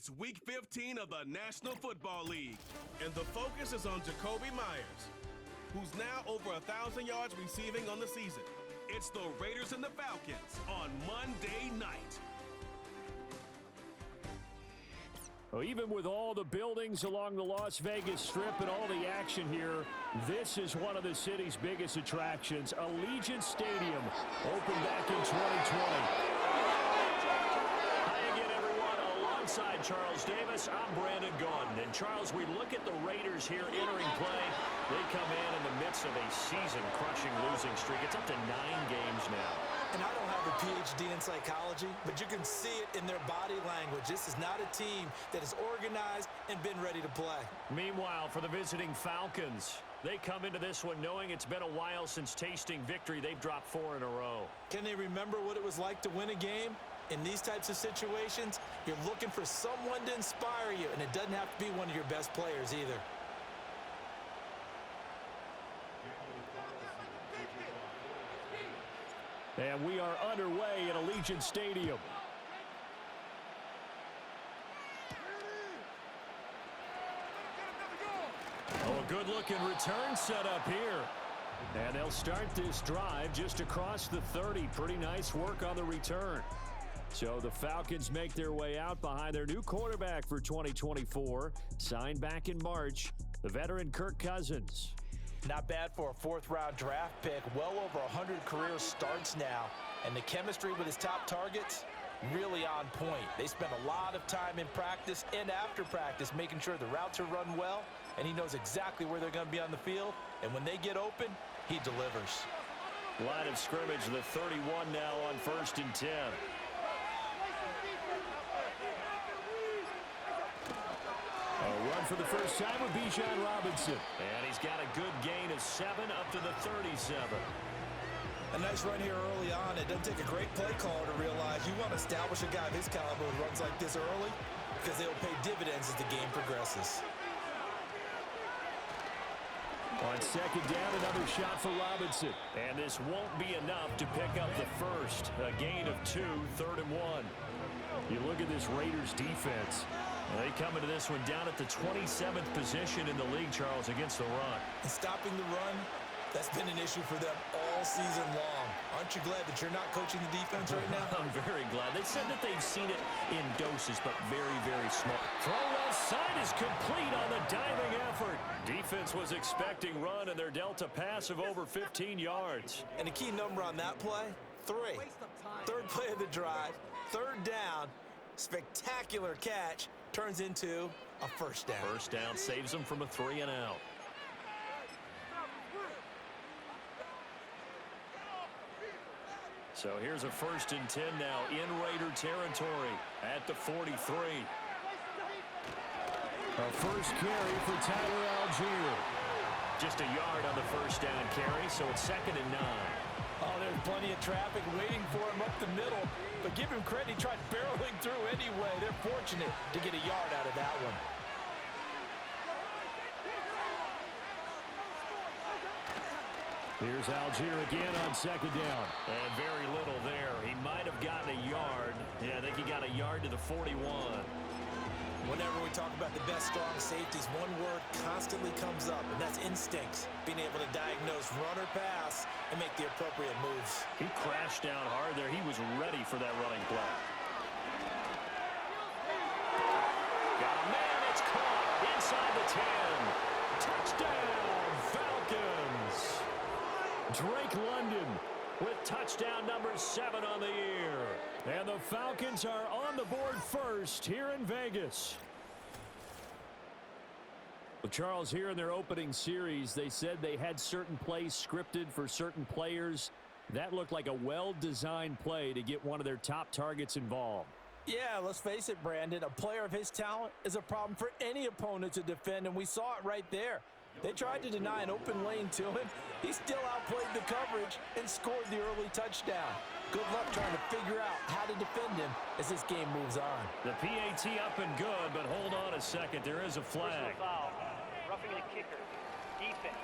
It's Week 15 of the National Football League, and the focus is on Jacoby Myers, who's now over 1,000 yards receiving on the season. It's the Raiders and the Falcons on Monday night. Well, even with all the buildings along the Las Vegas Strip and all the action here, this is one of the city's biggest attractions. Allegiant Stadium opened back in 2020. Alongside Charles Davis, I'm Brandon Gaudin. And Charles, we look at the Raiders here entering play. They come in the midst of a season-crushing losing streak. It's up to 9 games now. And I don't have a PhD in psychology, but you can see it in their body language. This is not a team that is organized and been ready to play. Meanwhile, for the visiting Falcons, they come into this one knowing it's been a while since tasting victory. They've dropped 4 in a row. Can they remember what it was like to win a game? In these types of situations, you're looking for someone to inspire you, and it doesn't have to be one of your best players either. And we are underway at Allegiant Stadium. Oh, a good-looking return set up here. And they'll start this drive just across the 30. Pretty nice work on the return. So the Falcons make their way out behind their new quarterback for 2024, signed back in March, the veteran Kirk Cousins. Not bad for a 4th-round draft pick. Well over 100 career starts now. And the chemistry with his top targets, really on point. They spend a lot of time in practice and after practice making sure the routes are run well, and he knows exactly where they're going to be on the field. And when they get open, he delivers. Line of scrimmage, the 31 now on 1st and 10. A run for the first time with Bijan Robinson. And he's got a good gain of 7 up to the 37. A nice run here early on. It doesn't take a great play caller to realize you want to establish a guy of his caliber who runs like this early because they'll pay dividends as the game progresses. On 2nd down, another shot for Robinson. And this won't be enough to pick up the first. A gain of 2, 3rd and 1. You look at this Raiders defense. They come into this one down at the 27th position in the league, Charles, against the run. And stopping the run, that's been an issue for them all season long. Aren't you glad that you're not coaching the defense right now? I'm very glad. They said that they've seen it in doses, but very, very small. Throw left side is complete on the diving effort. Defense was expecting run, and they're dealt a pass of over 15 yards. And the key number on that play, 3. 3rd play of the drive, 3rd down, spectacular catch, turns into a 1st down. 1st down saves them from a 3 and out. So here's a 1st and 10 now in Raider territory at the 43. A first carry for Tyler Algier. Just a yard on the 1st down carry, so it's 2nd and 9. Oh, there's plenty of traffic waiting for him up the middle. But give him credit, he tried barreling through anyway. They're fortunate to get a yard out of that one. Here's Algier again on 2nd down. And very little there. He might have gotten a yard. Yeah, I think he got a yard to the 41. Whenever we talk about the best strong safeties, one word constantly comes up, and that's instincts. Being able to diagnose run or pass and make the appropriate moves. He crashed down hard there. He was ready for that running play. Got a man. It's caught inside the 10. Touchdown, Falcons. Drake London with touchdown number 7 on the year. And the Falcons are on the board first here in Vegas. Well, Charles, here in their opening series, they said they had certain plays scripted for certain players. That looked like a well-designed play to get one of their top targets involved. Yeah, let's face it, Brandon. A player of his talent is a problem for any opponent to defend, and we saw it right there. They tried to deny an open lane to him. He still outplayed the coverage and scored the early touchdown. Good luck trying to figure out how to defend him as this game moves on. The PAT up and good, but hold on a second. There is a flag. Personal foul. Roughing the kicker. Defense.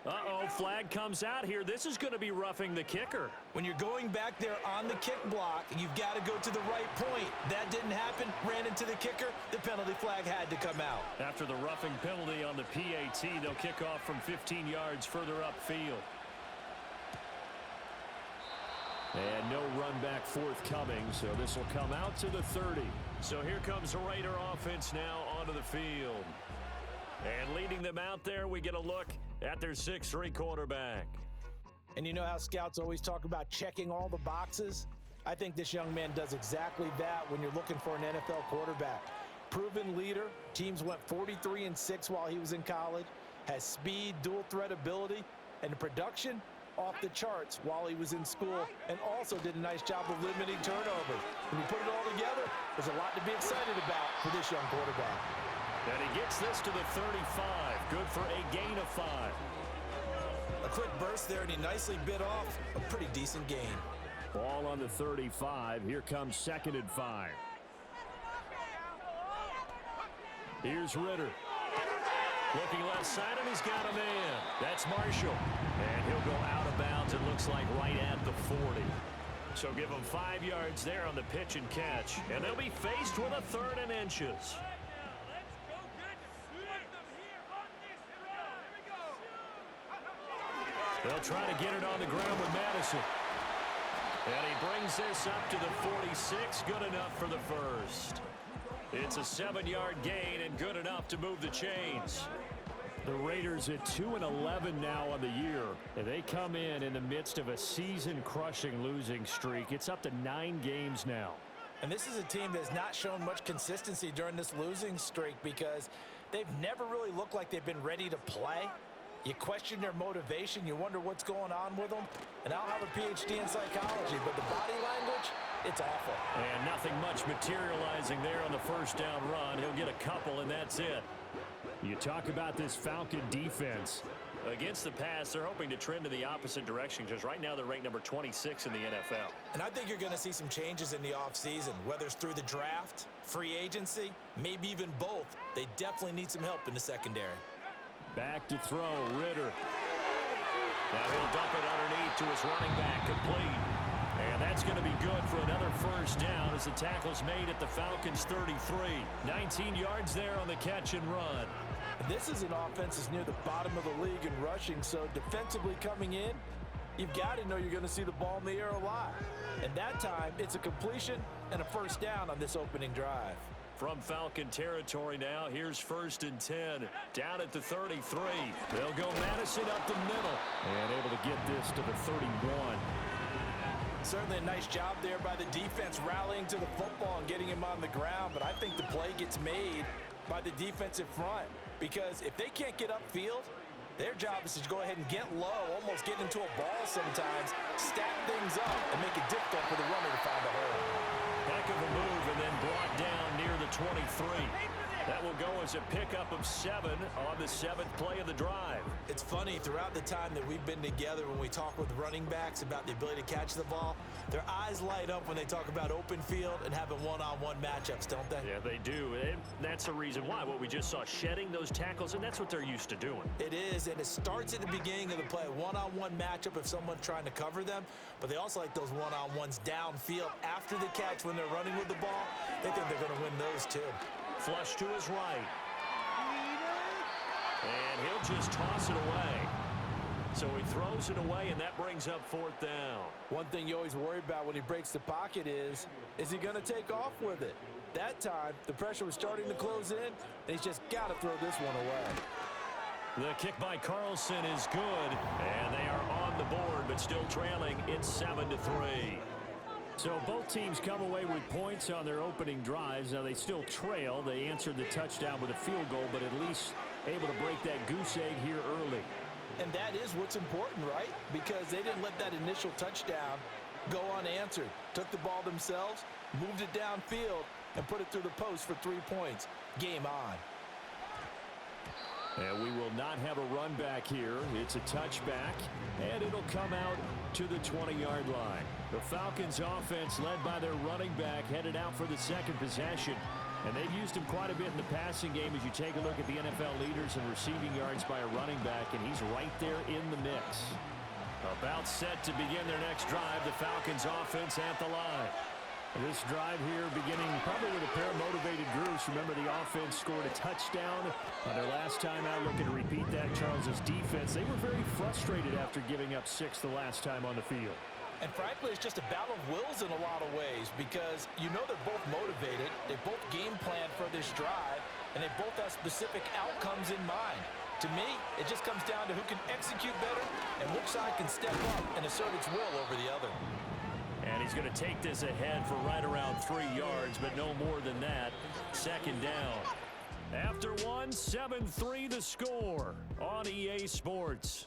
Uh-oh, flag comes out here. This is going to be roughing the kicker. When you're going back there on the kick block, you've got to go to the right point. That didn't happen. Ran into the kicker. The penalty flag had to come out. After the roughing penalty on the PAT, they'll kick off from 15 yards further upfield. And no run back forthcoming, so this will come out to the 30. So here comes the Raider offense now onto the field. And leading them out there, we get a look at their 6'3" quarterback. And you know how scouts always talk about checking all the boxes? I think this young man does exactly that when you're looking for an NFL quarterback. Proven leader. Teams went 43-6 while he was in college. Has speed, dual threat ability, and the production off the charts while he was in school, and also did a nice job of limiting turnovers. When you put it all together, there's a lot to be excited about for this young quarterback. And he gets this to the 35. Good for a gain of 5. A quick burst there, and he nicely bit off a pretty decent gain. Ball on the 35. Here comes 2nd and 5. Here's Ritter. Looking left side, and he's got a man. That's Marshall. And he'll go out of bounds, it looks like, right at the 40. So give him 5 yards there on the pitch and catch. And they'll be faced with a 3rd and inches. They'll try to get it on the ground with Madison. And he brings this up to the 46. Good enough for the first. It's a 7-yard gain and good enough to move the chains. The Raiders at 2-11 now on the year. And they come in the midst of a season-crushing losing streak. It's up to 9 games now. And this is a team that's not shown much consistency during this losing streak because they've never really looked like they've been ready to play. You question their motivation. You wonder what's going on with them. And I don't have a PhD in psychology, but the body language, it's awful. And nothing much materializing there on the first down run. He'll get a couple, and that's it. You talk about this Falcon defense. Against the pass, they're hoping to trend in the opposite direction because right now they're ranked number 26 in the NFL. And I think you're going to see some changes in the offseason, whether it's through the draft, free agency, maybe even both. They definitely need some help in the secondary. Back to throw, Ritter. Now he'll dump it underneath to his running back, complete. And that's going to be good for another first down as the tackle's made at the Falcons' 33. 19 yards there on the catch and run. This is an offense that's near the bottom of the league in rushing, so defensively coming in, you've got to know you're going to see the ball in the air a lot. And that time, it's a completion and a first down on this opening drive. From Falcon territory now, here's 1st and 10. Down at the 33. They'll go Madison up the middle. And able to get this to the 31. Certainly a nice job there by the defense rallying to the football and getting him on the ground, but I think the play gets made by the defensive front because if they can't get upfield, their job is to go ahead and get low, almost get into a ball sometimes, stack things up, and make it difficult for the runner to find a hole. Heck of a move and then brought down near the 23. That will go as a pickup of 7 on the 7th play of the drive. It's funny, throughout the time that we've been together, when we talk with running backs about the ability to catch the ball, their eyes light up when they talk about open field and having one-on-one matchups, don't they? Yeah, they do. And that's the reason why. What we just saw, shedding those tackles, and that's what they're used to doing. It is, and it starts at the beginning of the play. One-on-one matchup if someone's trying to cover them, but they also like those one-on-ones downfield after the catch when they're running with the ball. They think they're going to win those too. Flush to his right. And he'll just toss it away. So he throws it away, and that brings up 4th down. One thing you always worry about when he breaks the pocket is he going to take off with it? That time, the pressure was starting to close in, and he's just got to throw this one away. The kick by Carlson is good, and they are on the board, but still trailing. It's 7-3. So both teams come away with points on their opening drives. Now they still trail. They answered the touchdown with a field goal, but at least able to break that goose egg here early. And that is what's important, right? Because they didn't let that initial touchdown go unanswered. Took the ball themselves, moved it downfield, and put it through the post for 3 points. Game on. And we will not have a run back here. It's a touchback, and it'll come out to the 20-yard line. The Falcons offense, led by their running back, headed out for the second possession. And they've used him quite a bit in the passing game as you take a look at the NFL leaders in receiving yards by a running back, and he's right there in the mix. About set to begin their next drive, the Falcons offense at the line. This drive here beginning probably with a pair of motivated groups. Remember, the offense scored a touchdown on their last time out. Looking to repeat that. Charles's defense, they were very frustrated after giving up 6 the last time on the field. And frankly, it's just a battle of wills in a lot of ways because you know they're both motivated, they both game plan for this drive, and they both have specific outcomes in mind. To me, it just comes down to who can execute better and which side can step up and assert its will over the other. And he's going to take this ahead for right around 3 yards, but no more than that. Second down. After one, 7-3 the score on EA Sports.